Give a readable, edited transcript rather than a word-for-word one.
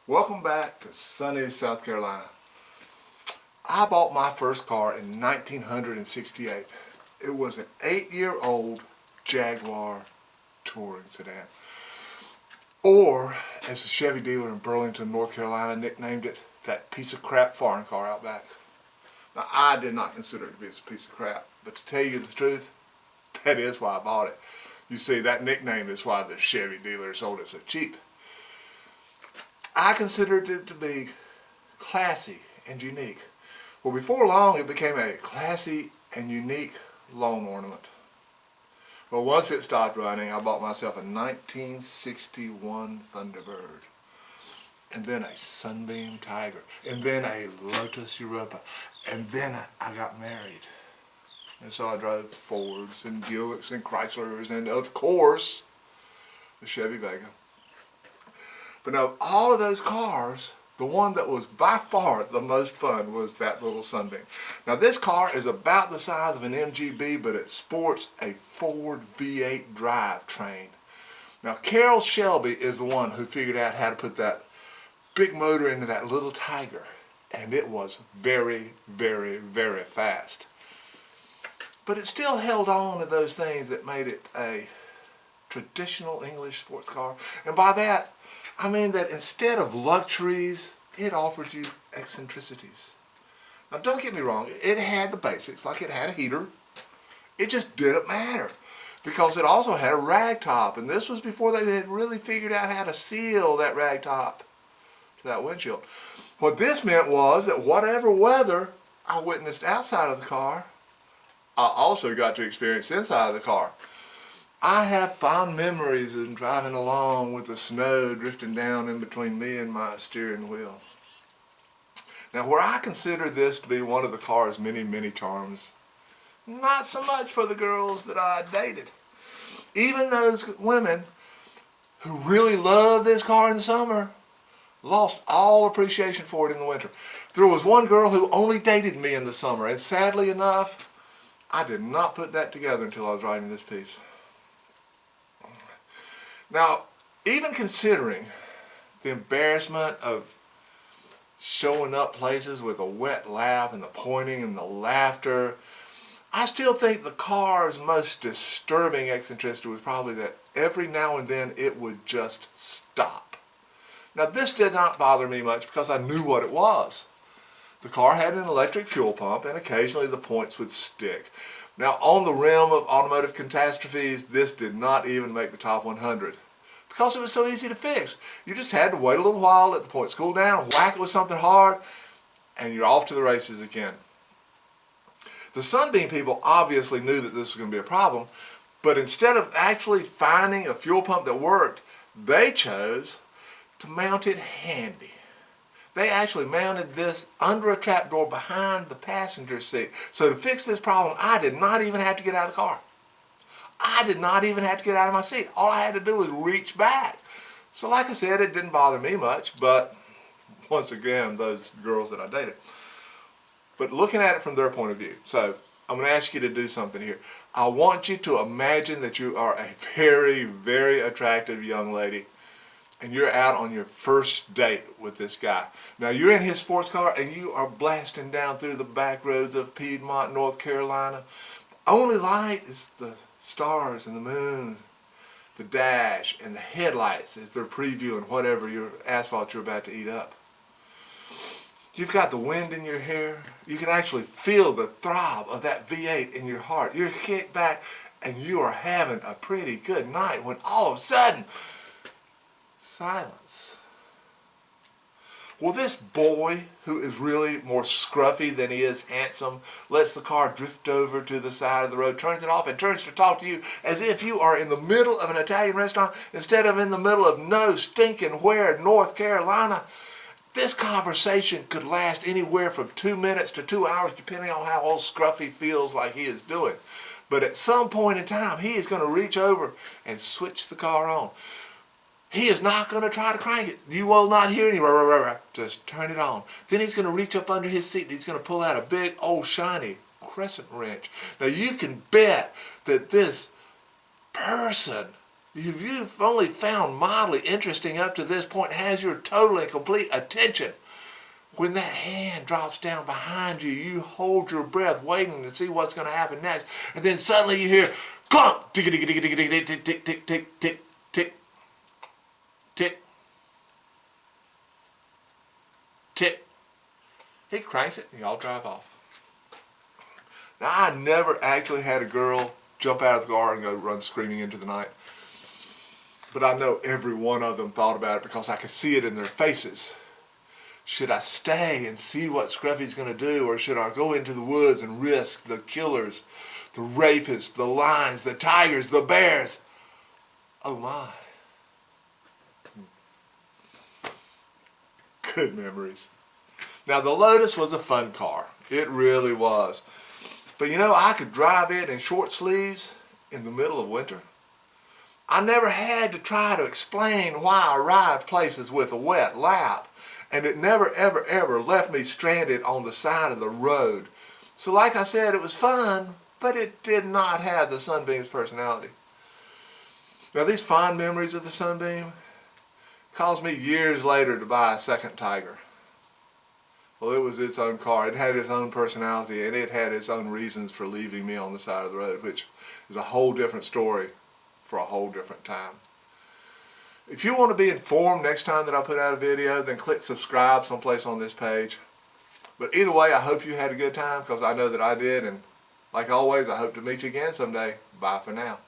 Welcome back to sunny South Carolina. I bought my first car in 1968. It was an 8-year-old Jaguar touring sedan. Or, as the Chevy dealer in Burlington, North Carolina nicknamed it, that piece of crap foreign car out back. Now, I did not consider it to be a piece of crap, but to tell you the truth, that is why I bought it. You see, that nickname is why the Chevy dealer sold it so cheap. I considered it to be classy and unique. Well, before long, it became a classy and unique lawn ornament. Well, once it stopped running, I bought myself a 1961 Thunderbird, and then a Sunbeam Tiger, and then a Lotus Europa, and then I got married. And so I drove Fords and Buicks and Chryslers and, of course, the Chevy Vega. But now, all of those cars, the one that was by far the most fun was that little Sunbeam. Now, this car is about the size of an MGB, but it sports a Ford V8 drivetrain. Now, Carroll Shelby is the one who figured out how to put that big motor into that little Tiger, and it was very, very, very fast. But it still held on to those things that made it a traditional English sports car. And by that, I mean that instead of luxuries, it offered you eccentricities. Now, don't get me wrong, it had the basics, like it had a heater. It just didn't matter, because it also had a rag top, and this was before they had really figured out how to seal that rag top to that windshield. What this meant was that whatever weather I witnessed outside of the car, I also got to experience inside of the car. I have fond memories of driving along with the snow drifting down in between me and my steering wheel. Now, where I consider this to be one of the car's many, many charms, not so much for the girls that I dated. Even those women who really loved this car in the summer lost all appreciation for it in the winter. There was one girl who only dated me in the summer, and sadly enough, I did not put that together until I was writing this piece. Now, even considering the embarrassment of showing up places with a wet laugh and the pointing and the laughter, I still think the car's most disturbing eccentricity was probably that every now and then it would just stop. Now, this did not bother me much because I knew what it was. The car had an electric fuel pump, and occasionally the points would stick. Now, on the realm of automotive catastrophes, this did not even make the top 100 because it was so easy to fix. You just had to wait a little while, let the points cool down, whack it with something hard, and you're off to the races again. The Sunbeam people obviously knew that this was going to be a problem, but instead of actually finding a fuel pump that worked, they chose to mount it handy. They actually mounted this under a trapdoor behind the passenger seat. So to fix this problem, I did not even have to get out of the car. I did not even have to get out of my seat. All I had to do was reach back. So like I said, it didn't bother me much, but once again, those girls that I dated. But looking at it from their point of view. So I'm going to ask you to do something here. I want you to imagine that you are a very, very attractive young lady, and you're out on your first date with this guy. Now, you're in his sports car, and you are blasting down through the back roads of Piedmont, North Carolina. The only light is the stars and the moon, the dash, and the headlights as they're previewing whatever your asphalt you're about to eat up. You've got the wind in your hair. You can actually feel the throb of that V8 in your heart. You're kicked back, and you are having a pretty good night when all of a sudden, silence. Well, this boy, who is really more scruffy than he is handsome, lets the car drift over to the side of the road, turns it off, and turns to talk to you as if you are in the middle of an Italian restaurant instead of in the middle of no stinking where, North Carolina. This conversation could last anywhere from 2 minutes to 2 hours, depending on how old Scruffy feels like he is doing. But at some point in time, he is going to reach over and switch the car on. He is not going to try to crank it. You will not hear any rah, rah, rah, rah. Just turn it on. Then he's going to reach up under his seat and he's going to pull out a big old shiny crescent wrench. Now you can bet that this person if you've only found mildly interesting up to this point, has your total and complete attention. When that hand drops down behind you, you hold your breath waiting to see what's going to happen next. And then suddenly you hear clunk, tick, tick, tick, tick, tick, tick, tick, tick, tick, tick, tick, tick, tick. He cranks it and y'all drive off. Now, I never actually had a girl jump out of the car and go run screaming into the night. But I know every one of them thought about it because I could see it in their faces. Should I stay and see what Scruffy's going to do, or should I go into the woods and risk the killers, the rapists, the lions, the tigers, the bears? Oh my. Good memories. Now, the Lotus was a fun car. It really was. But you know, I could drive it in short sleeves in the middle of winter. I never had to try to explain why I arrived places with a wet lap. And it never, ever, ever left me stranded on the side of the road. So like I said, it was fun, but it did not have the Sunbeam's personality. Now, these fond memories of the Sunbeam caused me years later to buy a second Tiger. Well, it was its own car. It had its own personality, and it had its own reasons for leaving me on the side of the road, which is a whole different story for a whole different time. If you want to be informed next time that I put out a video, then click subscribe someplace on this page. But either way, I hope you had a good time, because I know that I did. And like always, I hope to meet you again someday. Bye for now.